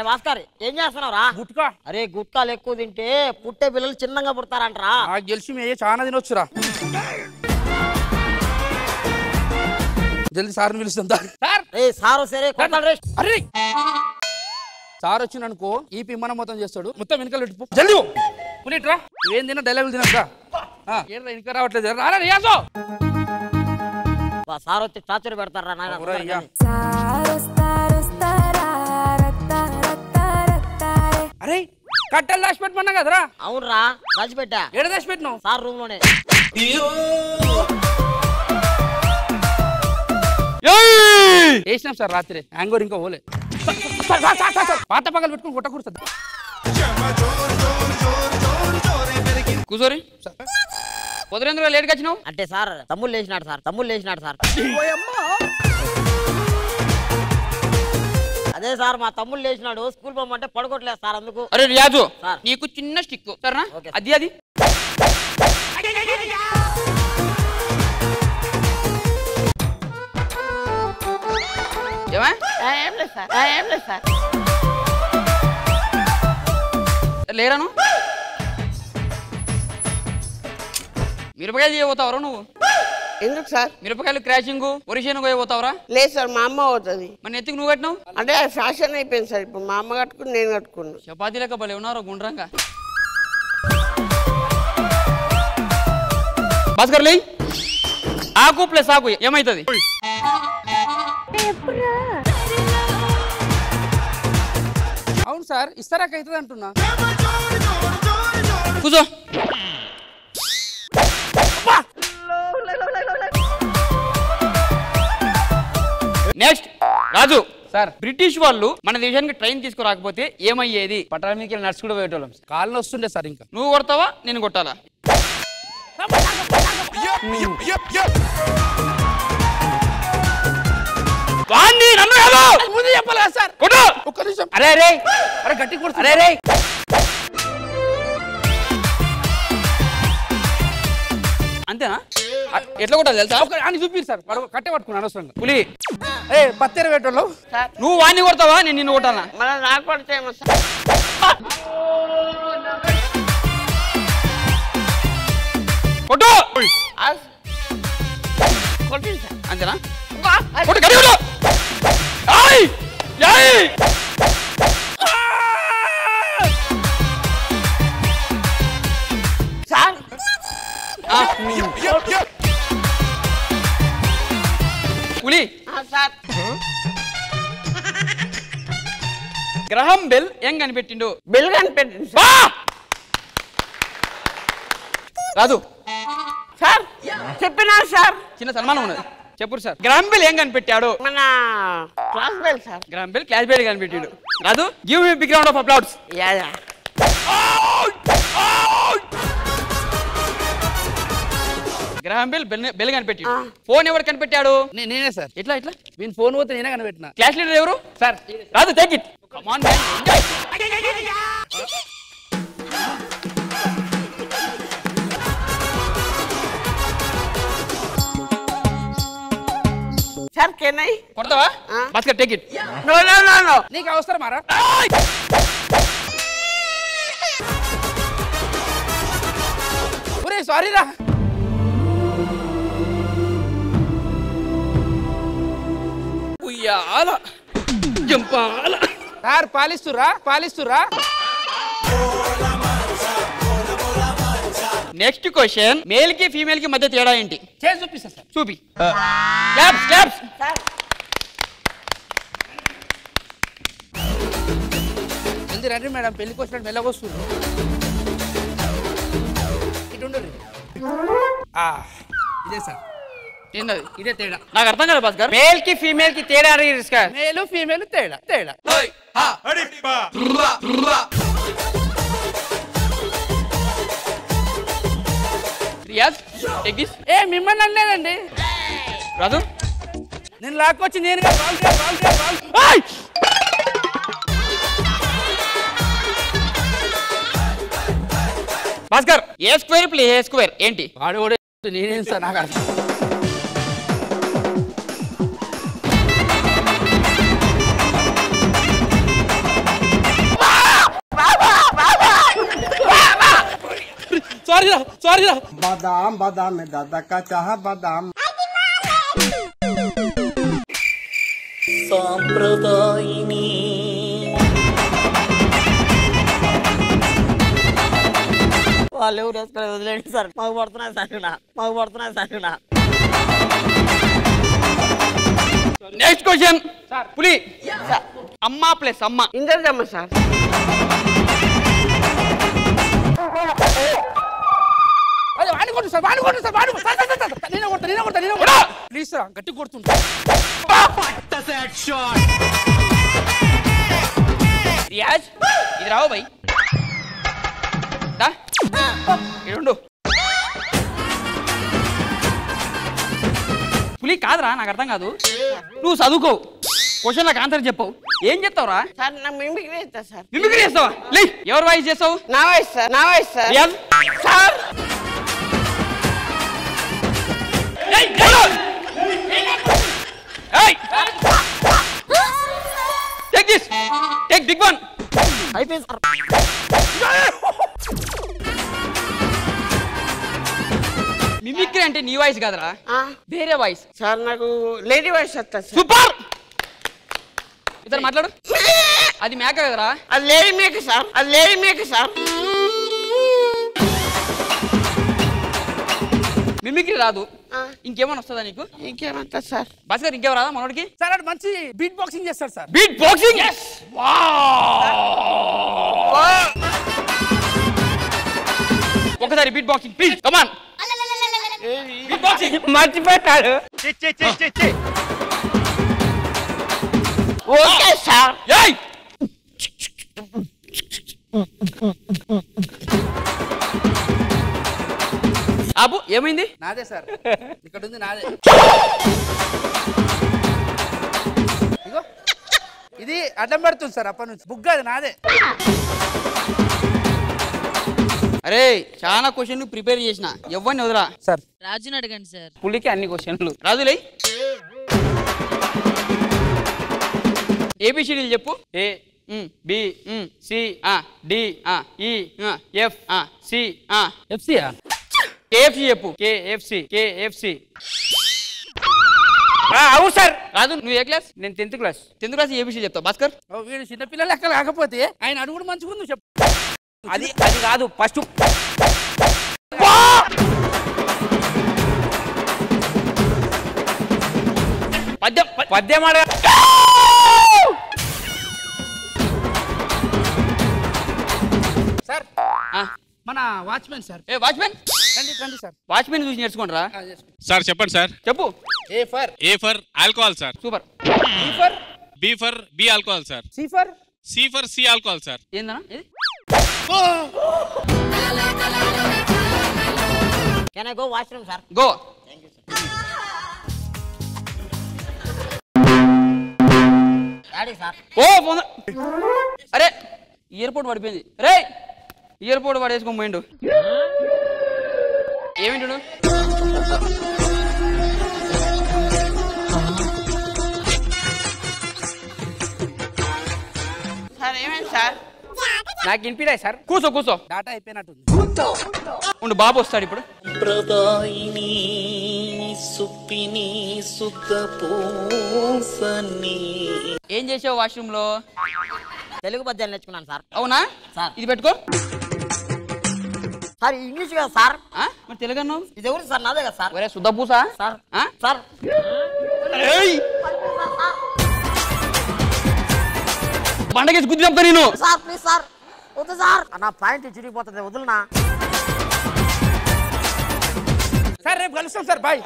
భాస్కర్ ఏం చేస్తున్నావురా? గుట్కా. అరే గుట్కాలు ఎక్కువ తింటే పుట్టే పిల్లలు చిన్నగా పుడతారంటరా. గెలిచి మే చాలా తినొచ్చురా. జల్దీ సార్ పిలుస్తుందా? సారు సరే అరే సార్ వచ్చింది అనుకో ఈ పిమ్మన మొత్తం చేస్తాడు. మొత్తం వెనకాల పెట్టు జల్దీ పులిట్రా. ఏం తిన్నా డైలాగులు తినద్దా? ఏంట్రా ఇంకా రావట్లేదు? రారా రియాజో. సార్ వచ్చి టార్చర్ పెడతారా నాయన. అరే కట్టెలు దాచి పెట్టమన్నా కదరా? అవునరా దాచిపెట్టా. ఏడ దాచి పెట్టినావు? సార్ రూమ్ లోనే. వేసినాం సార్ రాత్రి. హ్యాంగోర్ ఇంకా పోలే. పాత పగలు పెట్టుకుని కొట్టకూడదు. కూర్చోరి. పొద్దున లేట్గా వచ్చినావు అంటే సార్ తమ్ముళ్ళు లేచినాడు సార్. అదే సార్ మా తమ్ముళ్ళు లేచినాడు. స్కూల్ పోమంటే పడుకోవట్లేదు సార్ అందుకు. అరే రియాజు నీకు చిన్న స్టిక్ సరేనా? అది లేరాను. మిరపకాయలు చేయబోతావరా నువ్వు? ఎందుకు సార్? మిరపకాయలు క్రాషింగ్ ఒరిషేను పోతావరా? లేదు సార్ మా అమ్మ అవుతుంది. మన ఎత్తుకు నువ్వు కట్టినావు అంటే ఫ్యాషన్ అయిపోయింది సార్. ఇప్పుడు మా అమ్మ కట్టుకుని నేను కట్టుకున్నా. చపాతీ లెక్క భలే ఉన్నారు గుండ్రంగా. భాస్కర్ లే ఆకు ప్లస్ ఆకు ఏమైతుంది? అవును సార్ ఇస్తారాక అవుతుంది అంటున్నా. కూర్చో. నెక్స్ట్ రాజు సార్ బ్రిటిష్ వాళ్ళు మన దేశానికి ట్రైన్ తీసుకురాకపోతే ఏమయ్యేది? పట్టణానికి నడుచు కూడా పోయేటోళ్ళం. కాళ్ళు వస్తుండే సార్. ఇంకా నువ్వు కొడతావా నేను కొట్టాలా? ముందు చెప్పాలా సార్? ఒక్క నిమిషం. అరే రే అరే గట్టి కొడుతా. అరే రే అంతేనా? ఎట్లా కొట్టాలి తెలుసా? అని చూపిరు సార్. కట్టే పట్టుకున్నాను అనవసరంగా. పులి పత్తెర పెట్టోళ్ళు. నువ్వు వాడిని కొడతావా నేను నిన్ను కొట్టాలా? మన నాకు కొడితే కొట్టు. కొట్టింది సార్. అంతేనా? కొట్టు గడి కొట్టు. సార్ పులి సార్ గ్రహం బెల్ ఏం కనిపెట్టిండు? బెల్ కనిపెట్టింది రాదు సార్. చెప్పినారు సార్. చిన్న సన్మానం ఉన్నది చెప్పు సార్. గ్రహం బెల్ ఏం కనిపెట్టాడు? మన class bell sir. Graham Bell class bell కనిపెట్టాడు. రాదు give me big round of applause. Graham Bell bell కనిపెట్టాడు. ఫోన్ ఎవరు కనిపెట్టాడు? నేనే సార్. ఎట్లా ఎట్లా వీని ఫోన్ పోతే నేనే కనిపెట్టినా. క్లాస్ లీడర్ ఎవరు సార్? రాదు take it. Come on man enjoy. Sir కెనై కొడతావా? Bhaskar take it. No no no no నీకు అవసరం మారా? ఒరే సారీ రా. ఉయ్యాల జంపాల. సార్ పాలిస్తురా. నెక్స్ట్ క్వశ్చన్ మేల్ కి ఫీమేల్ కి మధ్య తేడా ఏంటి? చేసి చూపిస్తా సార్. చూపి. క్లాప్స్. రండి మేడం పెళ్లికి వచ్చినట్టు మెల్లగొస్తుంది. ఇటు ఉండరు. ఇదే సార్ ఇదే తేడా. నాకు అర్థం కదా భాస్కర్. మేల్ కి ఫీమేల్ కి తేడా మేలు ఫీమేల్ తేడా. మిమ్మల్ని అనలేదండి. రాదు నేను లాక్కొచ్చి నేను భాస్కర్ ఏ స్క్వేర్ ప్లస్ ఏ స్క్వేర్ ఏంటి? వాడు కూడా నేనేం సార్ నాకు అర్థం. సారీ రా సారీ రా. बादाम बादाम में दादा का चाह बादाम సాంప్రదాయిని వాళ్ళు ఎవరు వేసుకోలేదు వదిలేండి సార్. మాకు పడుతున్నాయి సార్ ఇక్కడ. మాకు పడుతున్నాయి సార్ ఇక్కడ. నెక్స్ట్ క్వశ్చన్ పులి అమ్మ ప్లస్ అమ్మ ఇంద్రజమ్మ సార్. అదే వాడిని కొట్టు సార్ వాడిని కొట్టు సార్ వాడిని కొట్టు. సార్, సార్, సార్, నేనే కొడతా నేనే కొడతా నేనే కొడతా ప్లీజ్ సార్ గట్టి కొడుతుంటా. రియాజ్ ఇది రావు భయ్ ఇడు పులి కాదురా నాకు అర్థం కాదు. నువ్వు చదువుకో క్వశ్చన్ నాకు ఆన్సర్ చెప్పవు ఏం చెప్తావురా? సార్ నాకు మిమిక్రీ చేస్తా సార్. మిమిక్రీ చేస్తావా? లే ఎవరు వాయిస్ చేస్తావు? నా వాయిస్ సార్. నా voice sir. Riyaz sir Take this. Take big one. అయిపోయింది సార్. మిమిక్రీ అంటే నీ వాయిస్ కాదురా వేరే వాయిస్. సార్ నాకు లేడీ వాయిస్ వస్తా సార్. సూపర్ ఇతను మాట్లాడు. అది మేక కదరా. అది లేడీ మేక సార్. అది లేడీ మేక సార్. మిమిక్రీ రాదు ఇంకేమైనా వస్తుందా నీకు? ఇంకేమంటా సార్? బస్ గారు ఇంకేమో రాదా మనోడికి? సార్ అది మంచి బీట్ బాక్సింగ్ చేస్తాడు సార్. బీట్ బాక్సింగ్ ఒకసారి beat boxing please come on. Beat boxing మర్చిపోతాడు. Okay sir. ఏయ్ అబ్బు ఏమైంది? నాదే సార్ ఇక్కడ ఉంది నాదే. ఇగో ఇది అడ్డం పెడుతుంది సార్ అప్పటి నుంచి బుగ్గ అది నాదే. అరే చాలా క్వశ్చన్లు ప్రిపేర్ చేసిన ఎవరిని వదరా సార్. రాజుని అడగండి సార్. పులికి అన్ని క్వశ్చన్లు రాజులే. ఏబిసిడీలు చెప్పు. ఏ బి సి డి ఈ ఎఫ్ సి ఎఫ్సియా కేఎఫ్సి చెప్పు. కేఎఫ్సి కేఎఫ్సి అవును సార్. రాజు నువ్వు ఏ క్లాస్? నేను 10th class. 10th class ABC చెప్తావు భాస్కర్. వీడు చిన్నపిల్ల లెక్క లేకపోతే ఆయన అడుగుడు మంచిగా ఉంది చెప్పు. అది అది కాదు ఫస్ట్ పద్యం పద్యం అడగ. సార్ మన వాచ్మెన్ సార్. ఏ వాచ్మెన్ రండి రండి సార్. వాచ్మెన్ చూసి నేర్చుకోండి రా. సార్ చెప్పండి సార్. చెప్పు. A for A for alcohol sir. Super. B for B for B alcohol sir. C for C for C alcohol sir. ఏందన్నా ఇది? Can I go washroom sir? Go. Daddy sir. Oh phone. అరే airport పడిపోయింది. రే airport పడేసుకొని పోయిండు. ఏమింటాడు? Sir ఏమైంది sir? నాకు వినిపిడే సార్. కూర్చో కూర్చో. డాటా అయిపోయినట్టుంది. ఉండు బాబు వస్తాడు ఇప్పుడు. ప్రదాయిని సుప్పిని సుఖపూసని. ఏం చేసావు వాష్రూమ్ లో? తెలుగు పద్యాలు నేర్చుకున్నాను సార్. అవునా సార్. ఇది పెట్టుకో. సార్ ఇంగ్లీష్ కదా సార్? మరి తెలుగు అన్నావు? ఇది ఎవరు సార్? నాదే కదా సార్. ఒరే సుద్దపూసా సార్ సార్ బండకేసి గుద్ది చంపుతా నేను. సార్ ప్లీజ్ సార్ వద్దు సార్. నా పాయింట్ చిరిగిపోతుంది వదులునా. సార్ రేపు కలుస్తాం సార్ బాయ్.